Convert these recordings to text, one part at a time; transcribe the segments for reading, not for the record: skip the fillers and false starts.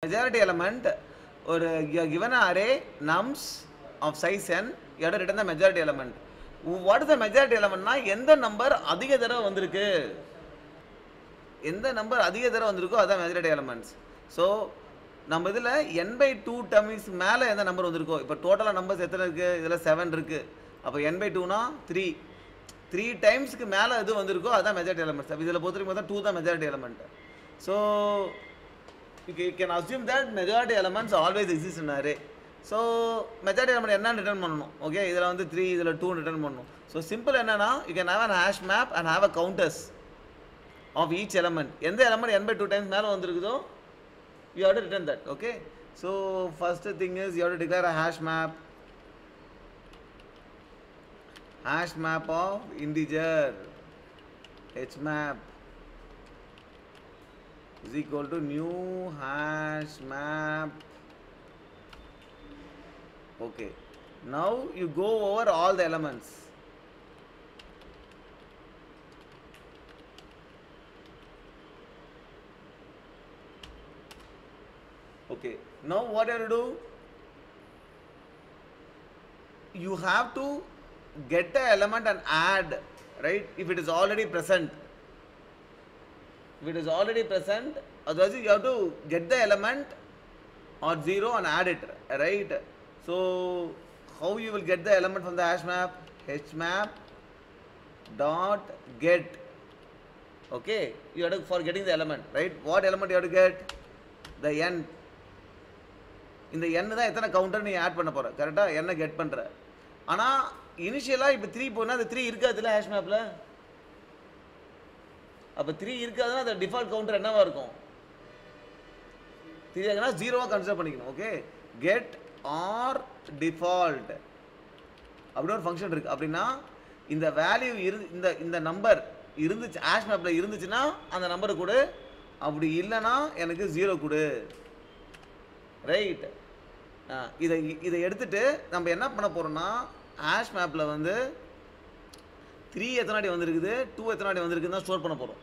majority element or you are given an array nums of size n, you have to return the majority element. What is the majority element? Na எந்த number அதிக தடவை வந்திருக்கு, எந்த number அதிக தடவை வந்திருக்கோ அதான் majority elements. So நம்ம இதில் n/2 டர்ம்ஸ் மேலே எந்த நம்பர் வந்திருக்கோ, இப்போ டோட்டலாக நம்பர்ஸ் எத்தனை இருக்குது, இதில் 7 இருக்குது, அப்போ n/2னா 3 டைம்ஸ்க்கு மேலே எது வந்திருக்கோ அதான் majority elements. அப்போ இதில் பொறுத்த வரைக்கும் 2 தான் majority element. So you can assume that majority elements always exist in array. So majority element என்னன்னு return பண்ணணும். Okay, இதில் வந்து 3, இதில் 2 return பண்ணணும். So simple என்னன்னா, you can have an hash map and have a counters of each element. எந்த element n/2 times மேலே வந்திருக்குதோ you have to return that. Okay, so first thing is you have to declare a hash map of integer h map is equal to new hash map. Okay, now you go over all the elements. Okay, now what you have to do, you have to get the element and add, right, if it is already present. If it is already present, otherwise you have to get the element or 0 and add it, right? So how you will get the element from the hash map? Hmap dot get. Okay, you have to, for getting the element, right? What element you have to get? The n. இந்த n தான் எத்தனை counter நீ add பண்ண போற, கரெக்டா? n get பண்ற. ஆனா இனிஷியலா இப்போ 3 போனா அந்த 3 இருக்காதுல ஹேஷ் மேப்ல. அப்போ 3 இருக்காதுன்னா அந்த டிஃபால்ட் கவுண்டர் என்னவா இருக்கும்? 3 இருக்குன்னா 0வா கன்சிடர் பண்ணிக்கணும். ஓகே, கெட் ஆர் டிஃபால்ட் அப்படி ஒரு ஃபங்க்ஷன் இருக்கு. அப்படின்னா இந்த வேல்யூ இந்த நம்பர் இருந்துச்சு, ஹேஷ் மேப்ல இருந்துச்சுன்னா அந்த நம்பரை கொடு, அப்படி இல்லைன்னா எனக்கு 0 கொடு, ரைட்? இதை எடுத்துட்டு நம்ம என்ன பண்ண போறோம்னா, ஹேஷ் மேப்ல வந்து 3 எத்தனை வாட்டி வந்திருக்குது, 2 எத்தனை வாட்டி வந்திருக்குன்னு தான் ஸ்டோர் பண்ண போகிறோம்.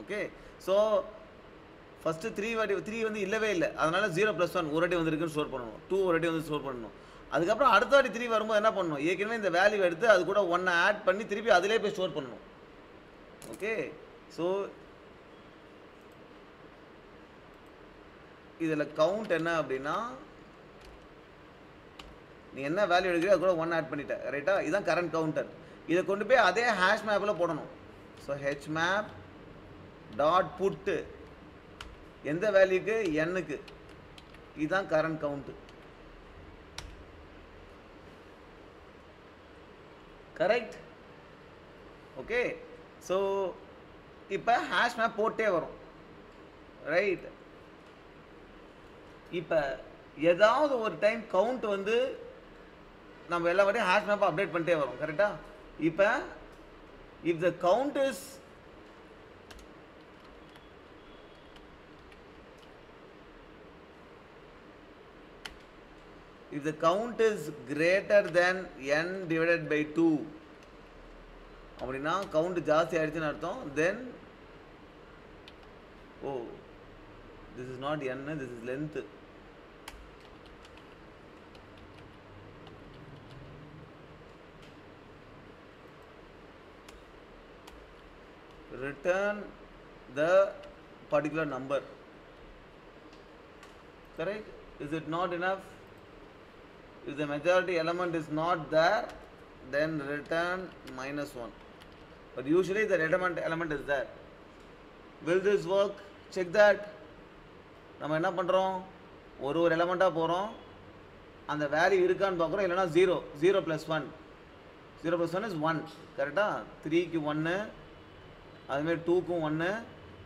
ஓகே, ஸோ ஃபஸ்ட்டு 3 வந்து இல்லவே இல்லை, அதனால 0+1 ஒரு வாட்டி வந்திருக்குன்னு ஸ்டோர் பண்ணணும், 2 ஒரு வாட்டி வந்து ஸ்டோர் பண்ணணும். அதுக்கப்புறம் அடுத்த வாட்டி 3 வரும்போது என்ன பண்ணணும், ஏற்கனவே இந்த வேல்யூ எடுத்து அது கூட 1 ஆட் பண்ணி திருப்பி அதிலே போய் ஸ்டோர் பண்ணணும். ஓகே, ஸோ இதில் கவுண்ட் என்ன அப்படின்னா, நீ என்ன வேல்யூ எடுக்கிறீங்க அது கூட 1 ஆட் பண்ணிட்ட, ரைட்டா? இதுதான் கரண்ட் கவுண்டர். இதை கொண்டு போய் அதே ஹேஷ் மேப்பில் போடணும். ஸோ ஹெச்மேப் டாட் புட்டு எந்த வேல்யூக்கு, எண்ணுக்கு, இதுதான் current count. Correct? Okay, so இப்போ ஹேஷ் மேப் போட்டே வரும், ரைட்? இப்போ ஏதாவது ஒரு டைம் கவுண்ட் வந்து நம்ம எல்லா வாட்டியும் ஹேஷ் மேப்பை அப்டேட் பண்ணிட்டே வரும், கரெக்டா? இப்போ if the count is greater than n divided by 2 அப்படின்னா கவுண்ட் ஜாஸ்தி ஆயிடுச்சுன்னு அர்த்தம். தென் this is not n, this is length. Return the particular number, correct? Is it not enough? If the majority element is not there, then return -1. But usually the element is there. Will this work? Check that. நம்ம என்ன பண்ணுறோம், ஒரு எலமெண்ட்டாக போகிறோம், அந்த value இருக்கான்னு பார்க்குறோம், இல்லைனா 0+1 is 1, கரெக்டாக? 3க்கு 1, அதுமாரி 2க்கும் 1.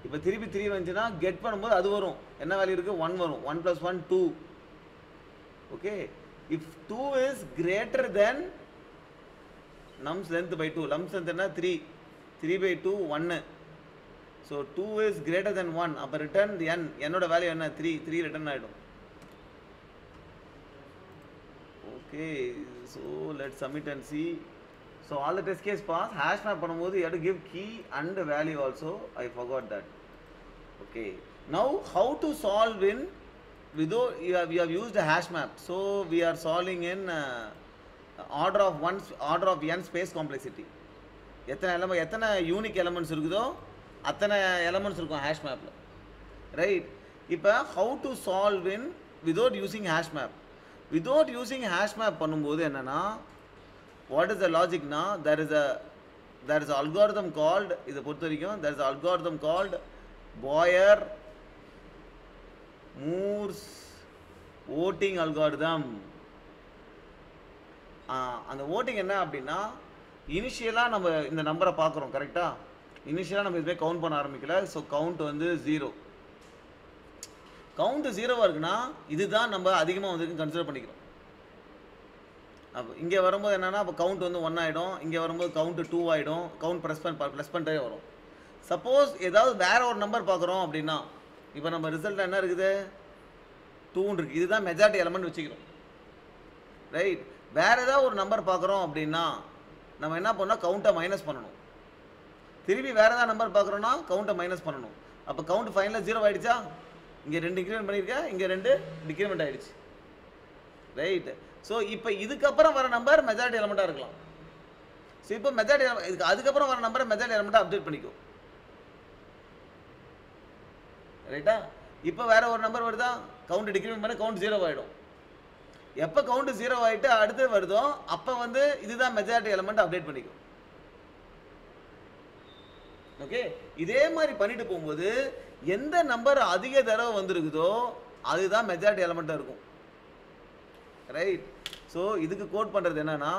இப்போ திருப்பி 3 வந்துச்சுன்னா கெட் பண்ணும்போது அது வரும், என்ன வேல்யூ இருக்குது, 1 வரும். 1+1 2. Okay, if 2 is greater than nums length by 2, nums length என்ன 3/2 1. ஸோ 2 இஸ் கிரேட்டர் தென் 1, அப்போ ரிட்டர்ன் n, என்னோட வேல்யூ என்ன, 3 ரிட்டர்ன் ஆகிடும். Okay, so let submit and C. So all the test case pass. Hash map பண்ணும்போது you have to give key and value also. I forgot that. Okay. Now how to solve in without we have used a hash map, so we are solving in order of n space complexity. எத்தனை unique elements இருக்குதோ அத்தனை elements இருக்கும் hash மேப்பில், right? இப்போ how to solve in without using hash map. Without using hash map பண்ணும்போது என்னென்னா, what is the லாஜிக்னா, there is a algorithm called, இதை பொறுத்த வரைக்கும் there is a algorithm called Boyer-Moore's voting algorithm. அந்த voting என்ன அப்படின்னா, இனிஷியலாக நம்ம இந்த நம்பரை பார்க்குறோம், கரெக்டாக? இனிஷியலாக நம்ம இதுவே கவுண்ட் பண்ண ஆரம்பிக்கல. ஸோ கவுண்ட் வந்து 0. கவுண்ட் 0வாக இருக்குன்னா இதுதான் நம்ம அதிகமாக வந்துருக்குன்னு கன்சிடர் பண்ணிக்கிறோம். அப்போ இங்கே வரும்போது என்னென்னா, அப்போ கவுண்ட் வந்து 1 ஆகிடும், இங்கே வரும்போது கவுண்ட் 2 ஆகிடும், கவுண்ட் ப்ளஸ் பண்ணிட்டே வரும். சப்போஸ் ஏதாவது வேற ஒரு நம்பர் பார்க்குறோம் அப்படின்னா, இப்போ நம்ம ரிசல்ட் என்ன இருக்குது, 2 இருக்குது, இதுதான் மெஜாரிட்டி எலமெண்ட் வச்சுக்கிறோம், ரைட்? வேற ஏதாவது ஒரு நம்பர் பார்க்குறோம் அப்படின்னா நம்ம என்ன பண்ணோம், கவுண்ட்டை மைனஸ் பண்ணணும். திருப்பி வேற ஏதாவது நம்பர் பார்க்குறோன்னா கவுண்ட்டை மைனஸ் பண்ணணும். அப்போ கவுண்ட் ஃபைனலாக 0 ஆகிடுச்சா? இங்கே 2 இன்க்ரிமெண்ட் பண்ணியிருக்கேன், இங்கே 2 டிக்ரிமெண்ட் ஆகிடுச்சு, ரைட்? ஸோ இப்போ இதுக்கப்புறம் வர நம்பர் மெஜாரிட்டி எலமெண்ட்டாக இருக்கலாம். ஸோ இப்போ மெஜாரிட்டி இதுக்கு அதுக்கப்புறம் வர நம்பரை மெஜாரிட்டி எலமெண்ட்டாக அப்டேட் பண்ணிக்கும், ரைட்டா? இப்போ வேற ஒரு நம்பர் வருதா, கவுண்ட் டிக்ரிமெண்ட் பண்ண கவுண்ட் 0 ஆகிடும். எப்போ கவுண்ட் 0 ஆகிட்டு அடுத்து வருதோ அப்போ வந்து இதுதான் மெஜாரிட்டி எலமெண்ட் அப்டேட் பண்ணிக்கும். ஓகே, இதே மாதிரி பண்ணிட்டு போகும்போது எந்த நம்பர் அதிக தடவை வந்திருக்குதோ அதுதான் மெஜாரிட்டி எலமெண்ட்டாக இருக்கும், ரைட்? ஸோ இதுக்கு கோட் பண்ணுறது என்னன்னா,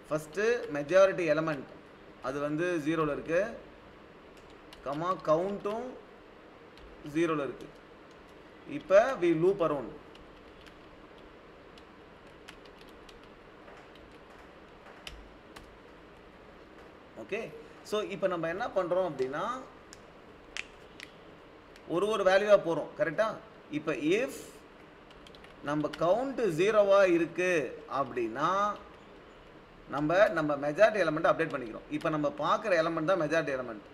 ஃபஸ்ட்டு மெஜாரிட்டி எலமெண்ட் அது வந்து 0ல் இருக்கு, கமா கவுண்ட்டும் 0ல் இருக்கு. இப்போ we loop around. Okay, so இப்போ நம்ம என்ன பண்ணுறோம் அப்படின்னா, ஒரு வேல்யூவாக போகிறோம், கரெக்டாக? இப்போ இஃப் நம்ம கவுண்ட் 0வாக இருக்குது அப்படின்னா நம்ம மெஜாரிட்டி எலமெண்ட்டை அப்டேட் பண்ணிக்கிறோம். இப்போ நம்ம பார்க்குற எலமெண்ட் தான் மெஜாரிட்டி எலமெண்ட்.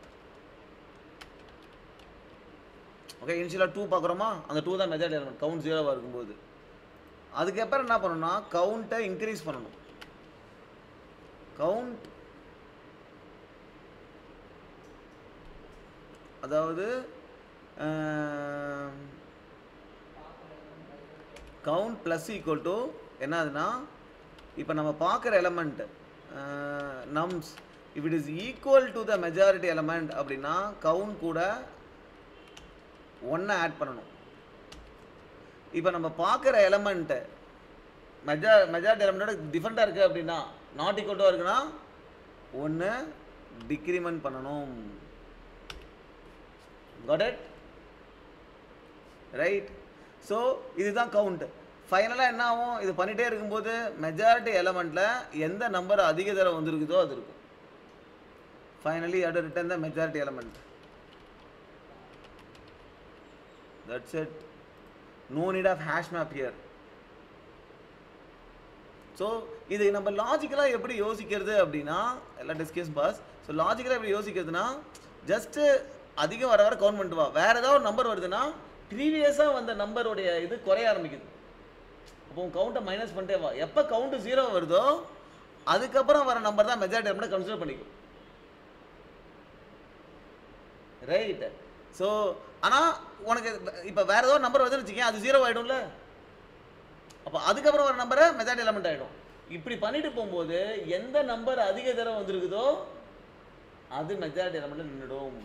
ஓகே, இனிஷியலாக 2 பார்க்குறோமா, அந்த 2 தான் மெஜாரிட்டி எலமெண்ட் கவுண்ட் 0வாக இருக்கும்போது. அதுக்கப்புறம் என்ன பண்ணணும்னா கவுண்ட்டை இன்க்ரீஸ் பண்ணணும். கவுண்ட் அதாவது கவுண்ட் ப்ளஸ் ஈக்குவல் டு என்னதுன்னா, இப்போ நம்ம பார்க்குற element nums if it is equal to the majority element அப்படின்னா கவுண்ட் கூட 1 ஆட் பண்ணணும். இப்போ நம்ம பார்க்குற எலமெண்ட்டு மெஜாரிட்டி எலமெண்ட்டோட டிஃப்ரெண்ட்டாக இருக்குது அப்படின்னா, நாட் ஈக்குவல் டு இருக்குன்னா 1 டிக்ரிமெண்ட் பண்ணணும். Got it, right? ஸோ இதுதான் கவுண்ட். ஃபைனலாக என்ன ஆகும், இது பண்ணிகிட்டே இருக்கும்போது மெஜாரிட்டி எலமெண்ட்டில் எந்த நம்பர் அதிக தடவை வந்துருக்குதோ அது இருக்கும். Finally you have to return the majority element. That's it. No need of hash map here. So இது நம்ம லாஜிக்கலாக எப்படி யோசிக்கிறது அப்படின்னா, எல்லாம் டிஸ்கஸ் பாஸ். ஸோ லாஜிக்கலாக எப்படி யோசிக்கிறதுனா, ஜஸ்ட்டு அதிகம் வர கவுண்ட் பண்ணிட்டு வா. வேறு ஏதாவது ஒரு நம்பர் வருதுன்னா ப்ரீவியஸாக வந்த நம்பருடைய இது குறைய ஆரம்பிக்குது. அப்போ கவுண்ட்டை மைனஸ் பண்ணிட்டே வா. எப்போ கவுண்ட் 0 வருதோ அதுக்கப்புறம் வர நம்பர் தான் மெஜாரிட்டி எலமெண்ட் கன்சிடர் பண்ணிக்கும், ரைட்? ஸோ ஆனால் உனக்கு இப்போ வேறு ஏதோ நம்பர் வருதுன்னு வச்சுக்கேன், அது 0 ஆகிடும்ல. அப்போ அதுக்கப்புறம் வர நம்பரை மெஜாரிட்டி எலமெண்ட் ஆகிடும். இப்படி பண்ணிட்டு போகும்போது எந்த நம்பர் அதிக தடவை வந்துருக்குதோ அது மெஜாரிட்டி எலமெண்ட்டில் நின்றுடும்.